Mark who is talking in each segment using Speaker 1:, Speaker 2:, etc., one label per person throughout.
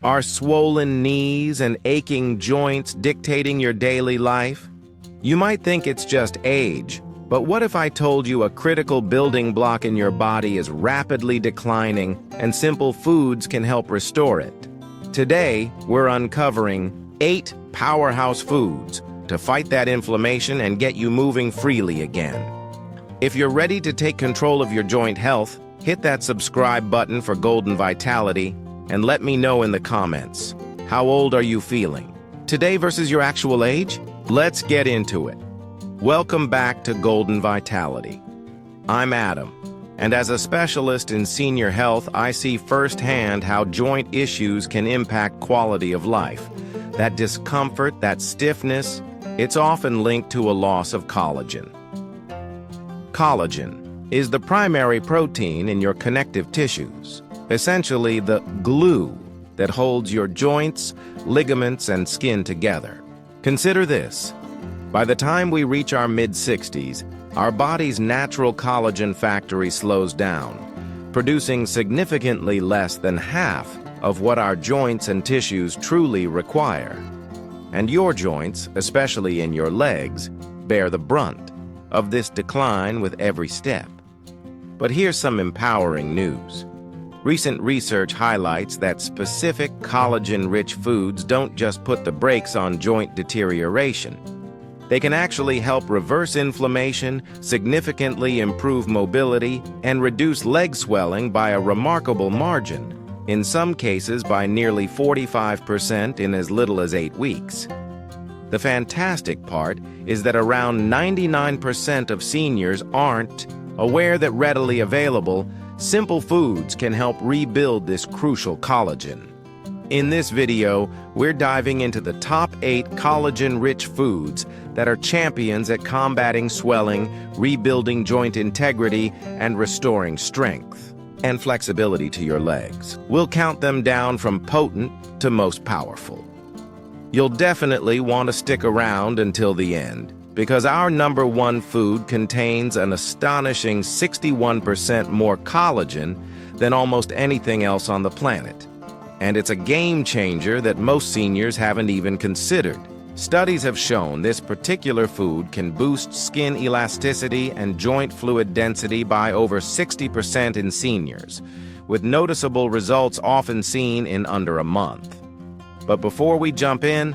Speaker 1: Are swollen knees and aching joints dictating your daily life? You might think it's just age, but what if I told you a critical building block in your body is rapidly declining and simple foods can help restore it? Today, we're uncovering 8 powerhouse foods to fight that inflammation and get you moving freely again. If you're ready to take control of your joint health, hit that subscribe button for golden vitality and let me know in the comments. How old are you feeling? Today versus your actual age? Let's get into it. Welcome back to Golden Vitality. I'm Adam, and as a specialist in senior health, I see firsthand how joint issues can impact quality of life. That discomfort, that stiffness, it's often linked to a loss of collagen. Collagen is the primary protein in your connective tissues, essentially the glue that holds your joints, ligaments, and skin together. Consider this. By the time we reach our mid-60s, our body's natural collagen factory slows down, producing significantly less than half of what our joints and tissues truly require. And your joints, especially in your legs, bear the brunt of this decline with every step. But here's some empowering news. Recent research highlights that specific collagen-rich foods don't just put the brakes on joint deterioration. They can actually help reverse inflammation, significantly improve mobility, and reduce leg swelling by a remarkable margin, in some cases by nearly 45% in as little as 8 weeks. The fantastic part is that around 99% of seniors aren't aware that readily available, simple foods can help rebuild this crucial collagen. In this video, we're diving into the top 8 collagen-rich foods that are champions at combating swelling, rebuilding joint integrity, and restoring strength and flexibility to your legs. We'll count them down from potent to most powerful. You'll definitely want to stick around until the end, because our number 1 food contains an astonishing 61% more collagen than almost anything else on the planet. And it's a game changer that most seniors haven't even considered. Studies have shown this particular food can boost skin elasticity and joint fluid density by over 60% in seniors, with noticeable results often seen in under a month. But before we jump in,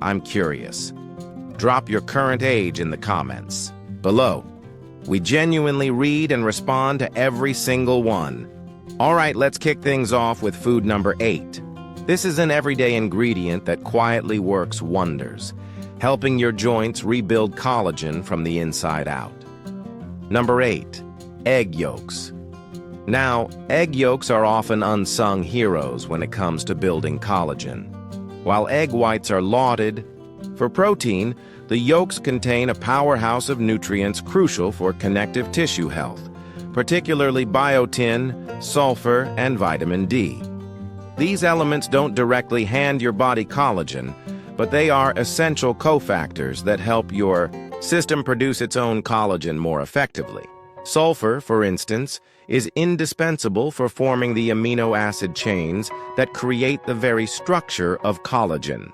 Speaker 1: I'm curious. Drop your current age in the comments below. We genuinely read and respond to every single one. All right, let's kick things off with food number 8. This is an everyday ingredient that quietly works wonders, helping your joints rebuild collagen from the inside out. Number 8, egg yolks. Now, egg yolks are often unsung heroes when it comes to building collagen. While egg whites are lauded for protein, the yolks contain a powerhouse of nutrients crucial for connective tissue health, particularly biotin, sulfur, and vitamin D. These elements don't directly hand your body collagen, but they are essential cofactors that help your system produce its own collagen more effectively. Sulfur, for instance, is indispensable for forming the amino acid chains that create the very structure of collagen.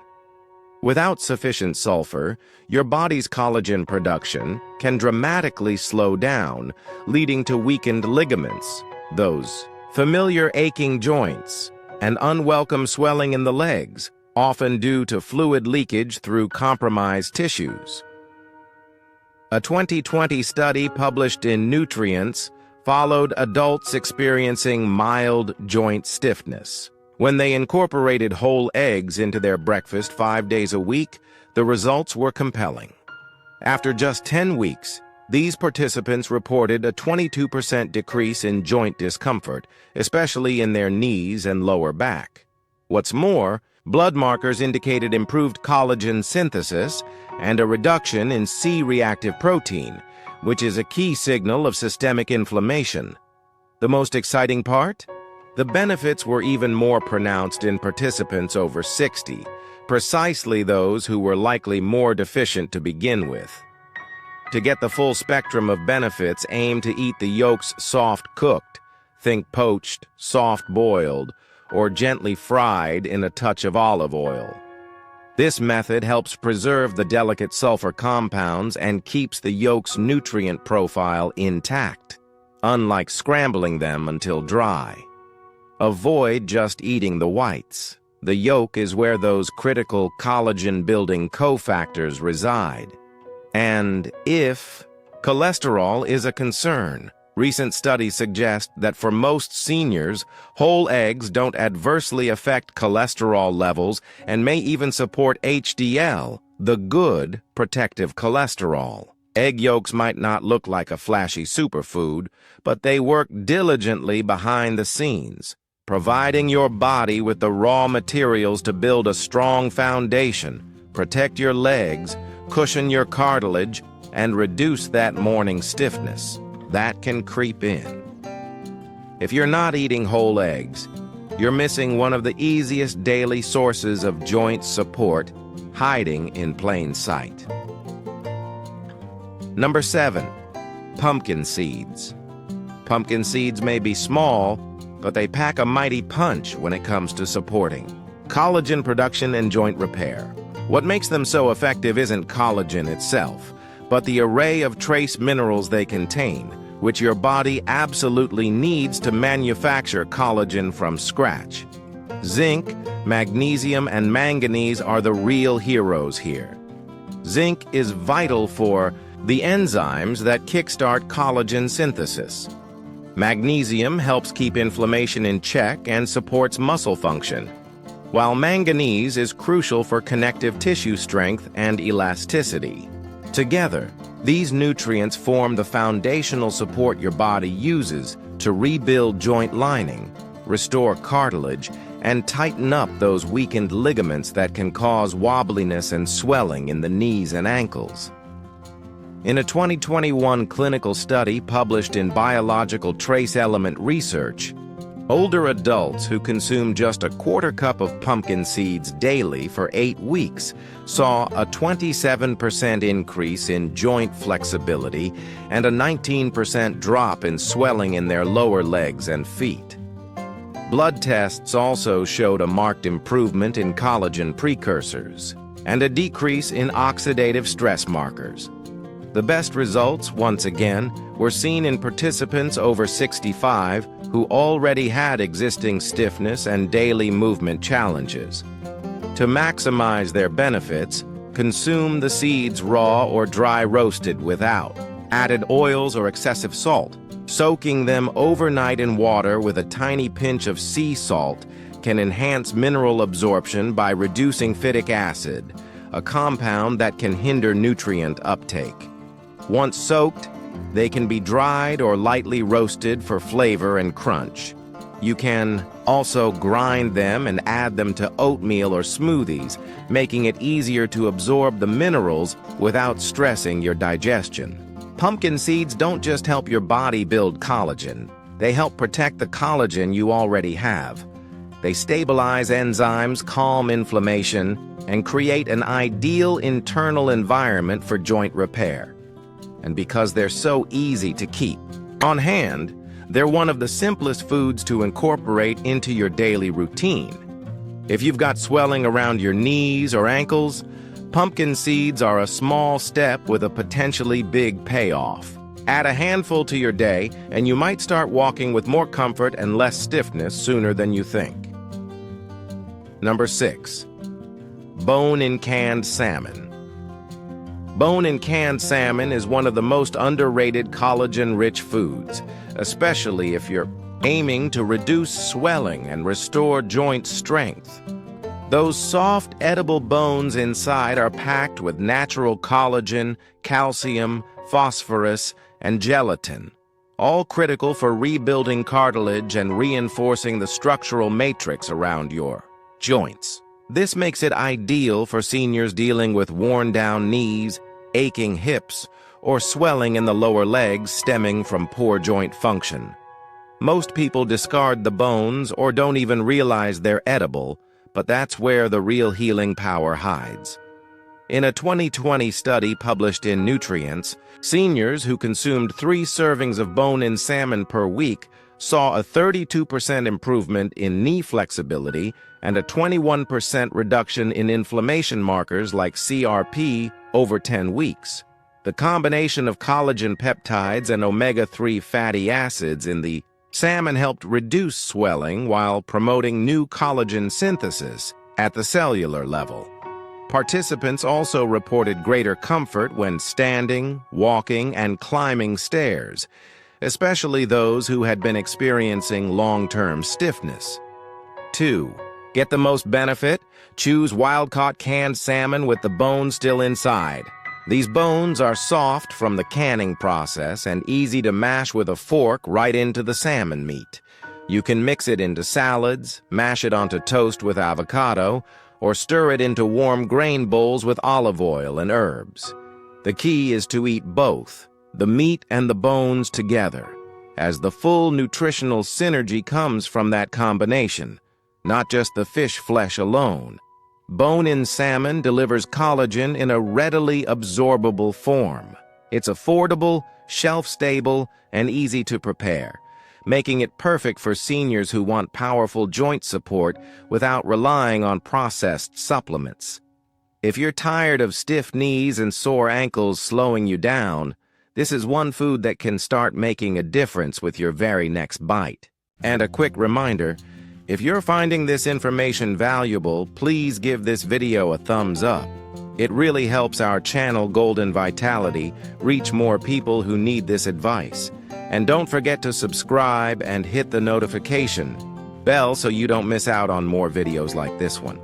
Speaker 1: Without sufficient sulfur, your body's collagen production can dramatically slow down, leading to weakened ligaments, those familiar aching joints, and unwelcome swelling in the legs, often due to fluid leakage through compromised tissues. A 2020 study published in Nutrients followed adults experiencing mild joint stiffness. When they incorporated whole eggs into their breakfast 5 days a week, the results were compelling. After just 10 weeks, these participants reported a 22% decrease in joint discomfort, especially in their knees and lower back. What's more, blood markers indicated improved collagen synthesis and a reduction in C-reactive protein, which is a key signal of systemic inflammation. The most exciting part? The benefits were even more pronounced in participants over 60, precisely those who were likely more deficient to begin with. To get the full spectrum of benefits, aim to eat the yolks soft-cooked, think poached, soft-boiled, or gently fried in a touch of olive oil. This method helps preserve the delicate sulfur compounds and keeps the yolk's nutrient profile intact, unlike scrambling them until dry. Avoid just eating the whites. The yolk is where those critical collagen-building cofactors reside. And if cholesterol is a concern, recent studies suggest that for most seniors, whole eggs don't adversely affect cholesterol levels and may even support HDL, the good protective cholesterol. Egg yolks might not look like a flashy superfood, but they work diligently behind the scenes, providing your body with the raw materials to build a strong foundation, protect your legs, cushion your cartilage, and reduce that morning stiffness that can creep in. If you're not eating whole eggs, you're missing one of the easiest daily sources of joint support, hiding in plain sight. Number 7, pumpkin seeds. Pumpkin seeds may be small, but they pack a mighty punch when it comes to supporting collagen production and joint repair. What makes them so effective isn't collagen itself, but the array of trace minerals they contain, which your body absolutely needs to manufacture collagen from scratch. Zinc, magnesium, and manganese are the real heroes here. Zinc is vital for the enzymes that kickstart collagen synthesis. Magnesium helps keep inflammation in check and supports muscle function, while manganese is crucial for connective tissue strength and elasticity. Together, these nutrients form the foundational support your body uses to rebuild joint lining, restore cartilage, and tighten up those weakened ligaments that can cause wobbliness and swelling in the knees and ankles. In a 2021 clinical study published in Biological Trace Element Research, older adults who consumed just a quarter cup of pumpkin seeds daily for 8 weeks saw a 27% increase in joint flexibility and a 19% drop in swelling in their lower legs and feet. Blood tests also showed a marked improvement in collagen precursors and a decrease in oxidative stress markers. The best results, once again, were seen in participants over 65 who already had existing stiffness and daily movement challenges. To maximize their benefits, consume the seeds raw or dry roasted without added oils or excessive salt. Soaking them overnight in water with a tiny pinch of sea salt can enhance mineral absorption by reducing phytic acid, a compound that can hinder nutrient uptake. Once soaked, they can be dried or lightly roasted for flavor and crunch. You can also grind them and add them to oatmeal or smoothies, making it easier to absorb the minerals without stressing your digestion. Pumpkin seeds don't just help your body build collagen, they help protect the collagen you already have. They stabilize enzymes, calm inflammation, and create an ideal internal environment for joint repair. And because they're so easy to keep on hand, they're one of the simplest foods to incorporate into your daily routine. If you've got swelling around your knees or ankles, pumpkin seeds are a small step with a potentially big payoff. Add a handful to your day, and you might start walking with more comfort and less stiffness sooner than you think. Number 6, bone-in canned salmon. Bone-in canned salmon is one of the most underrated collagen-rich foods, especially if you're aiming to reduce swelling and restore joint strength. Those soft, edible bones inside are packed with natural collagen, calcium, phosphorus, and gelatin, all critical for rebuilding cartilage and reinforcing the structural matrix around your joints. This makes it ideal for seniors dealing with worn-down knees, aching hips, or swelling in the lower legs stemming from poor joint function. Most people discard the bones or don't even realize they're edible, but that's where the real healing power hides. In a 2020 study published in Nutrients, seniors who consumed 3 servings of bone-in salmon per week saw a 32% improvement in knee flexibility and a 21% reduction in inflammation markers like CRP over 10 weeks. The combination of collagen peptides and omega-3 fatty acids in the salmon helped reduce swelling while promoting new collagen synthesis at the cellular level. Participants also reported greater comfort when standing, walking, and climbing stairs, especially those who had been experiencing long-term stiffness. 2. Get the most benefit? Choose wild-caught canned salmon with the bones still inside. These bones are soft from the canning process and easy to mash with a fork right into the salmon meat. You can mix it into salads, mash it onto toast with avocado, or stir it into warm grain bowls with olive oil and herbs. The key is to eat both, the meat and the bones together, as the full nutritional synergy comes from that combination, not just the fish flesh alone. Bone-in salmon delivers collagen in a readily absorbable form. It's affordable, shelf-stable, and easy to prepare, making it perfect for seniors who want powerful joint support without relying on processed supplements. If you're tired of stiff knees and sore ankles slowing you down, this is one food that can start making a difference with your very next bite. And a quick reminder, if you're finding this information valuable, please give this video a thumbs up. It really helps our channel Golden Vitality reach more people who need this advice. And don't forget to subscribe and hit the notification bell so you don't miss out on more videos like this one.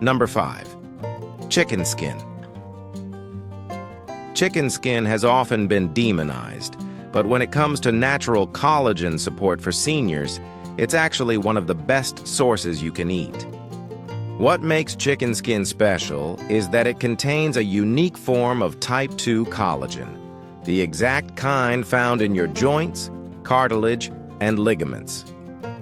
Speaker 1: Number 5. Chicken skin. Chicken skin has often been demonized, but when it comes to natural collagen support for seniors, it's actually one of the best sources you can eat. What makes chicken skin special is that it contains a unique form of type 2 collagen, the exact kind found in your joints, cartilage, and ligaments.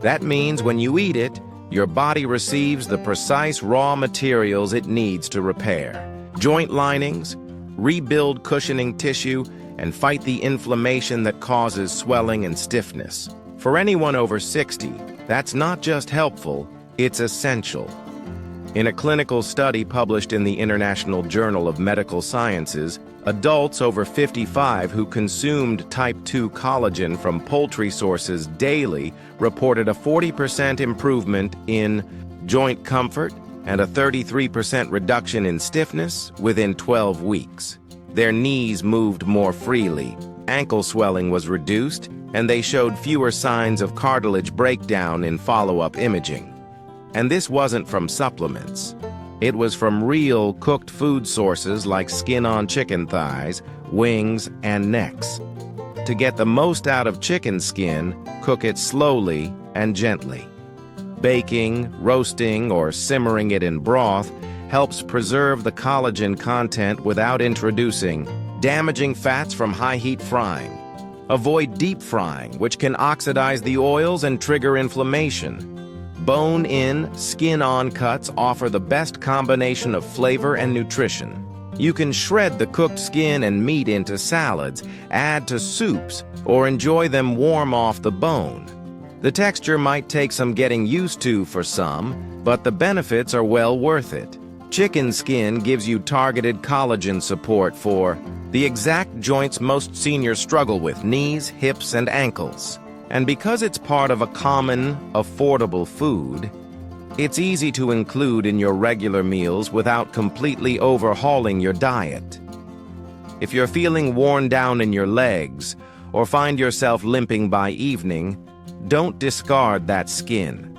Speaker 1: That means when you eat it, your body receives the precise raw materials it needs to repair joint linings, rebuild cushioning tissue, and fight the inflammation that causes swelling and stiffness. For anyone over 60, that's not just helpful, it's essential. In a clinical study published in the International Journal of Medical Sciences, adults over 55 who consumed type 2 collagen from poultry sources daily reported a 40% improvement in joint comfort and a 33% reduction in stiffness within 12 weeks. Their knees moved more freely, ankle swelling was reduced, and they showed fewer signs of cartilage breakdown in follow-up imaging. And this wasn't from supplements. It was from real cooked food sources like skin-on chicken thighs, wings, and necks. To get the most out of chicken skin, cook it slowly and gently. Baking, roasting, or simmering it in broth helps preserve the collagen content without introducing damaging fats from high-heat frying. Avoid deep frying, which can oxidize the oils and trigger inflammation. Bone-in, skin-on cuts offer the best combination of flavor and nutrition. You can shred the cooked skin and meat into salads, add to soups, or enjoy them warm off the bone. The texture might take some getting used to for some, but the benefits are well worth it. Chicken skin gives you targeted collagen support for the exact joints most seniors struggle with: knees, hips, and ankles. And because it's part of a common, affordable food, it's easy to include in your regular meals without completely overhauling your diet. If you're feeling worn down in your legs or find yourself limping by evening, don't discard that skin.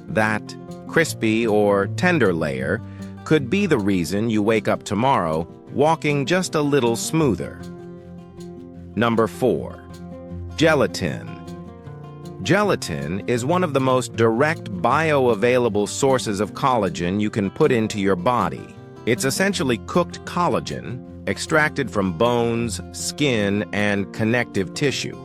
Speaker 1: That crispy or tender layer could be the reason you wake up tomorrow walking just a little smoother. Number 4. Gelatin. Gelatin is one of the most direct bioavailable sources of collagen you can put into your body. It's essentially cooked collagen, extracted from bones, skin, and connective tissue.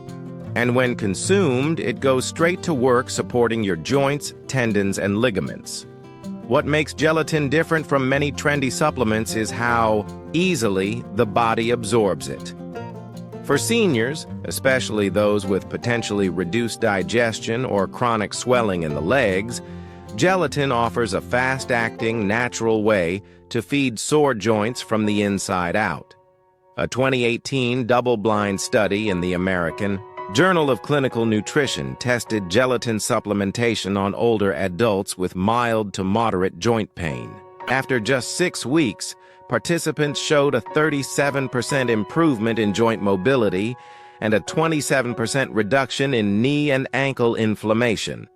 Speaker 1: And when consumed, it goes straight to work supporting your joints, tendons, and ligaments. What makes gelatin different from many trendy supplements is how easily the body absorbs it. For seniors, especially those with potentially reduced digestion or chronic swelling in the legs, gelatin offers a fast-acting, natural way to feed sore joints from the inside out. A 2018 double-blind study in the American Journal of Clinical Nutrition tested gelatin supplementation on older adults with mild to moderate joint pain. After just 6 weeks, participants showed a 37% improvement in joint mobility and a 27% reduction in knee and ankle inflammation.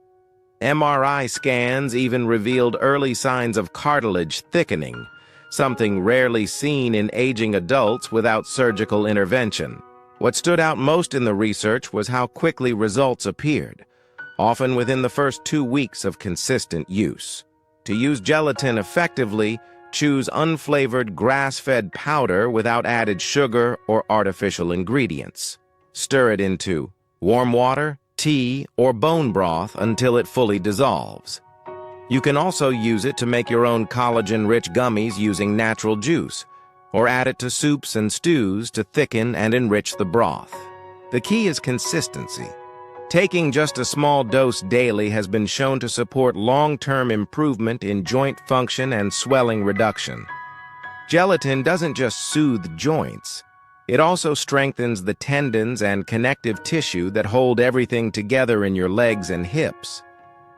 Speaker 1: MRI scans even revealed early signs of cartilage thickening, something rarely seen in aging adults without surgical intervention. What stood out most in the research was how quickly results appeared, often within the first 2 weeks of consistent use. To use gelatin effectively, choose unflavored grass-fed powder without added sugar or artificial ingredients. Stir it into warm water, tea, or bone broth until it fully dissolves. You can also use it to make your own collagen-rich gummies using natural juice, or add it to soups and stews to thicken and enrich the broth. The key is consistency. Taking just a small dose daily has been shown to support long-term improvement in joint function and swelling reduction. Gelatin doesn't just soothe joints, it also strengthens the tendons and connective tissue that hold everything together in your legs and hips.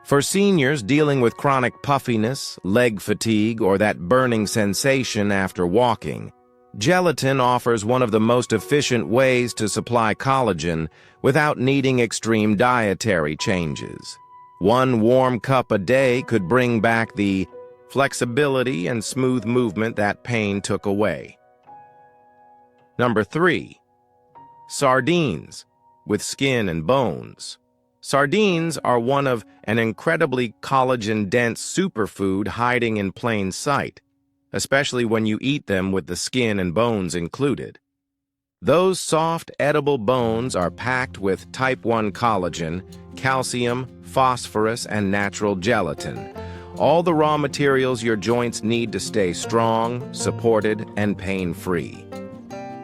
Speaker 1: For seniors dealing with chronic puffiness, leg fatigue, or that burning sensation after walking, gelatin offers one of the most efficient ways to supply collagen without needing extreme dietary changes. 1 warm cup a day could bring back the flexibility and smooth movement that pain took away. Number 3. Sardines with skin and bones. Sardines are one of an incredibly collagen-dense superfood hiding in plain sight, especially when you eat them with the skin and bones included. Those soft, edible bones are packed with type 1 collagen, calcium, phosphorus, and natural gelatin, all the raw materials your joints need to stay strong, supported, and pain-free.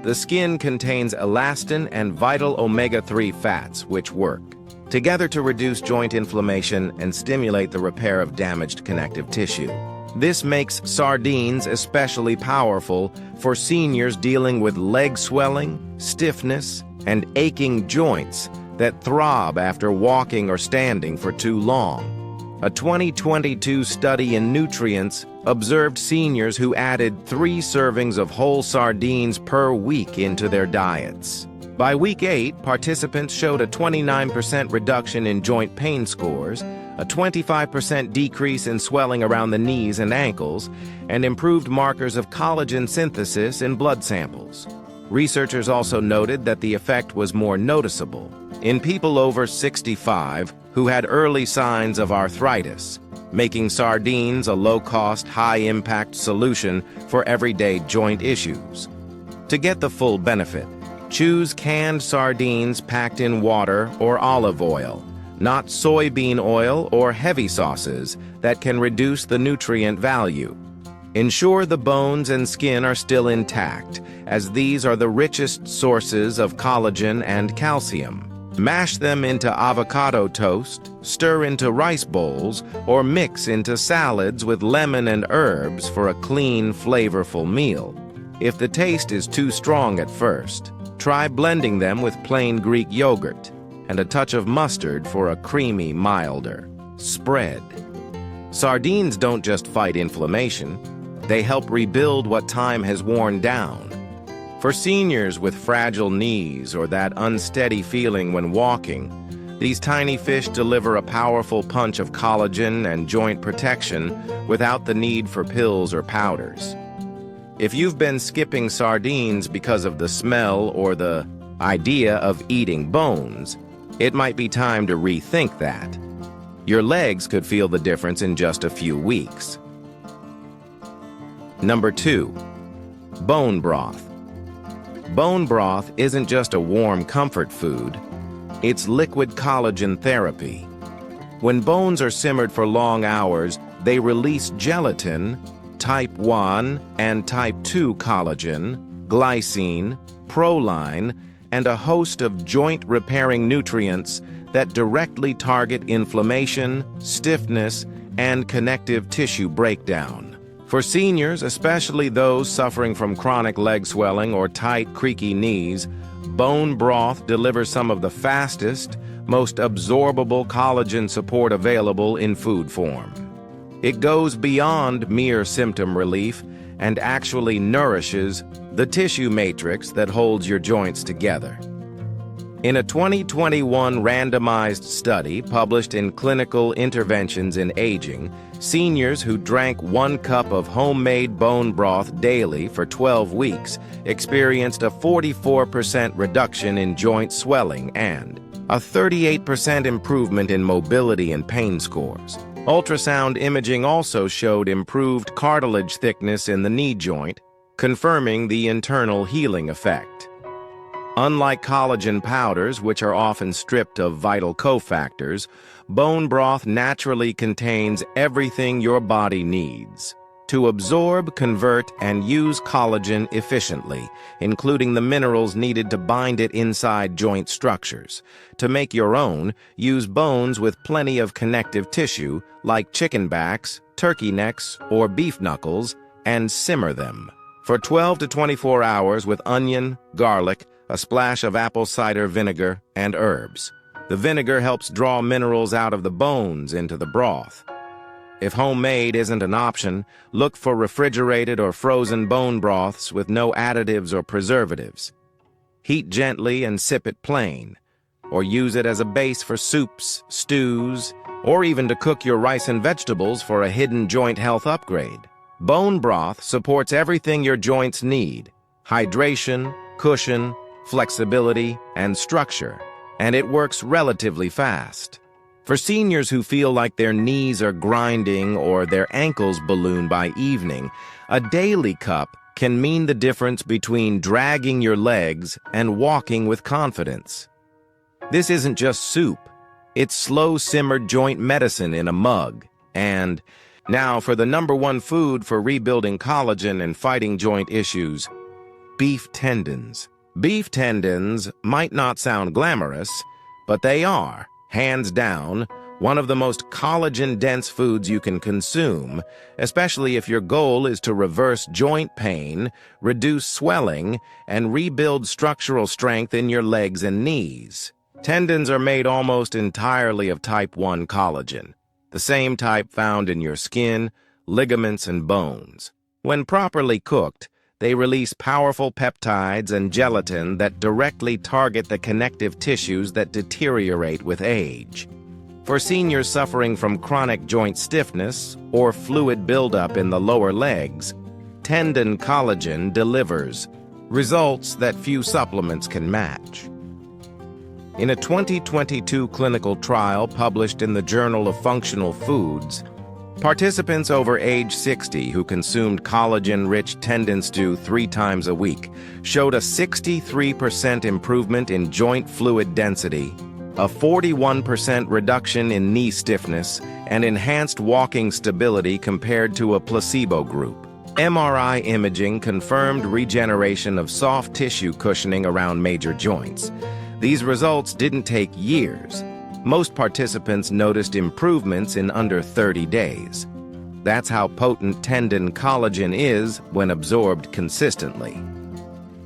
Speaker 1: The skin contains elastin and vital omega-3 fats, which work together to reduce joint inflammation and stimulate the repair of damaged connective tissue. This makes sardines especially powerful for seniors dealing with leg swelling, stiffness, and aching joints that throb after walking or standing for too long. A 2022 study in Nutrients observed seniors who added 3 servings of whole sardines per week into their diets. By week 8, participants showed a 29% reduction in joint pain scores, a 25% decrease in swelling around the knees and ankles, and improved markers of collagen synthesis in blood samples. Researchers also noted that the effect was more noticeable in people over 65 who had early signs of arthritis, making sardines a low-cost, high-impact solution for everyday joint issues. To get the full benefit, choose canned sardines packed in water or olive oil, not soybean oil or heavy sauces that can reduce the nutrient value. Ensure the bones and skin are still intact, as these are the richest sources of collagen and calcium. Mash them into avocado toast, stir into rice bowls, or mix into salads with lemon and herbs for a clean, flavorful meal. If the taste is too strong at first, try blending them with plain Greek yogurt and a touch of mustard for a creamy, milder spread. Sardines don't just fight inflammation, they help rebuild what time has worn down. For seniors with fragile knees or that unsteady feeling when walking, these tiny fish deliver a powerful punch of collagen and joint protection without the need for pills or powders. If you've been skipping sardines because of the smell or the idea of eating bones, it might be time to rethink that. Your legs could feel the difference in just a few weeks. Number 2. Bone broth. Bone broth isn't just a warm comfort food, it's liquid collagen therapy. When bones are simmered for long hours, they release gelatin, type 1 and type 2 collagen, glycine, proline, and a host of joint-repairing nutrients that directly target inflammation, stiffness, and connective tissue breakdown. For seniors, especially those suffering from chronic leg swelling or tight, creaky knees, bone broth delivers some of the fastest, most absorbable collagen support available in food form. It goes beyond mere symptom relief and actually nourishes the tissue matrix that holds your joints together. In a 2021 randomized study published in Clinical Interventions in Aging, seniors who drank 1 cup of homemade bone broth daily for 12 weeks experienced a 44% reduction in joint swelling and a 38% improvement in mobility and pain scores. Ultrasound imaging also showed improved cartilage thickness in the knee joint, confirming the internal healing effect. Unlike collagen powders, which are often stripped of vital cofactors, bone broth naturally contains everything your body needs to absorb, convert, and use collagen efficiently, including the minerals needed to bind it inside joint structures. To make your own, use bones with plenty of connective tissue, like chicken backs, turkey necks, or beef knuckles, and simmer them for 12 to 24 hours with onion, garlic, a splash of apple cider vinegar, and herbs. The vinegar helps draw minerals out of the bones into the broth. If homemade isn't an option, look for refrigerated or frozen bone broths with no additives or preservatives. Heat gently and sip it plain, or use it as a base for soups, stews, or even to cook your rice and vegetables for a hidden joint health upgrade. Bone broth supports everything your joints need: hydration, cushion, flexibility, and structure, and it works relatively fast. For seniors who feel like their knees are grinding or their ankles balloon by evening, a daily cup can mean the difference between dragging your legs and walking with confidence. This isn't just soup. It's slow-simmered joint medicine in a mug. And now for the #1 food for rebuilding collagen and fighting joint issues: beef tendons. Beef tendons might not sound glamorous, but they are, hands down, one of the most collagen-dense foods you can consume, especially if your goal is to reverse joint pain, reduce swelling, and rebuild structural strength in your legs and knees. Tendons are made almost entirely of type 1 collagen, the same type found in your skin, ligaments, and bones. When properly cooked, they release powerful peptides and gelatin that directly target the connective tissues that deteriorate with age. For seniors suffering from chronic joint stiffness or fluid buildup in the lower legs, tendon collagen delivers results that few supplements can match. In a 2022 clinical trial published in the Journal of Functional Foods, participants over age 60 who consumed collagen-rich tendon stew 3 times a week showed a 63% improvement in joint fluid density, a 41% reduction in knee stiffness, and enhanced walking stability compared to a placebo group. MRI imaging confirmed regeneration of soft tissue cushioning around major joints. These results didn't take years. Most participants noticed improvements in under 30 days. That's how potent tendon collagen is when absorbed consistently.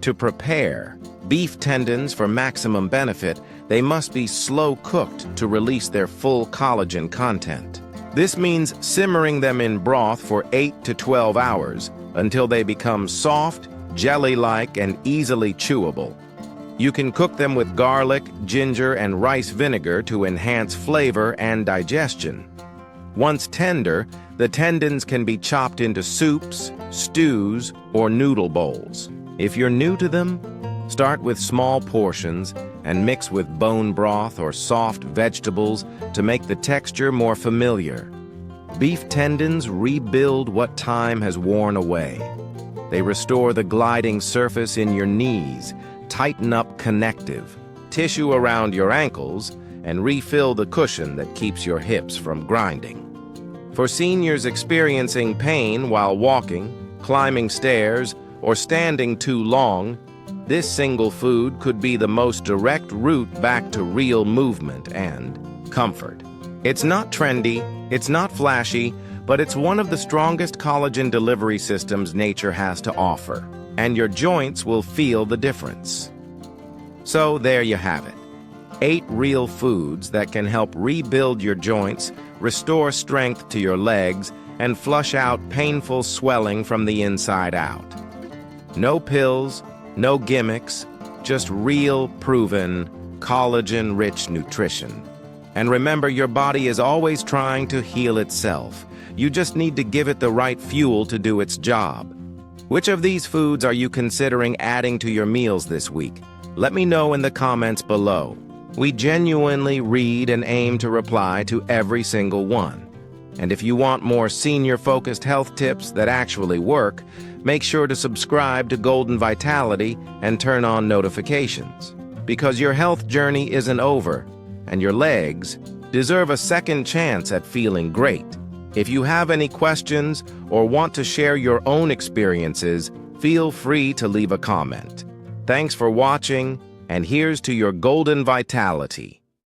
Speaker 1: To prepare beef tendons for maximum benefit, they must be slow cooked to release their full collagen content. This means simmering them in broth for 8 to 12 hours until they become soft, jelly-like, and easily chewable. You can cook them with garlic, ginger, and rice vinegar to enhance flavor and digestion. Once tender, the tendons can be chopped into soups, stews, or noodle bowls. If you're new to them, start with small portions and mix with bone broth or soft vegetables to make the texture more familiar. Beef tendons rebuild what time has worn away. They restore the gliding surface in your knees, tighten up connective tissue around your ankles, and refill the cushion that keeps your hips from grinding. For seniors experiencing pain while walking, climbing stairs, or standing too long, This single food could be the most direct route back to real movement and comfort. It's not trendy, it's not flashy, but it's one of the strongest collagen delivery systems nature has to offer, and your joints will feel the difference. So there you have it. 8 real foods that can help rebuild your joints, restore strength to your legs, and flush out painful swelling from the inside out. No pills, no gimmicks, just real, proven, collagen-rich nutrition. And remember, your body is always trying to heal itself. You just need to give it the right fuel to do its job. Which of these foods are you considering adding to your meals this week? Let me know in the comments below. We genuinely read and aim to reply to every single one. And if you want more senior-focused health tips that actually work, make sure to subscribe to Golden Vitality and turn on notifications. Because your health journey isn't over, and your legs deserve a second chance at feeling great. If you have any questions or want to share your own experiences, feel free to leave a comment. Thanks for watching, and here's to your golden vitality.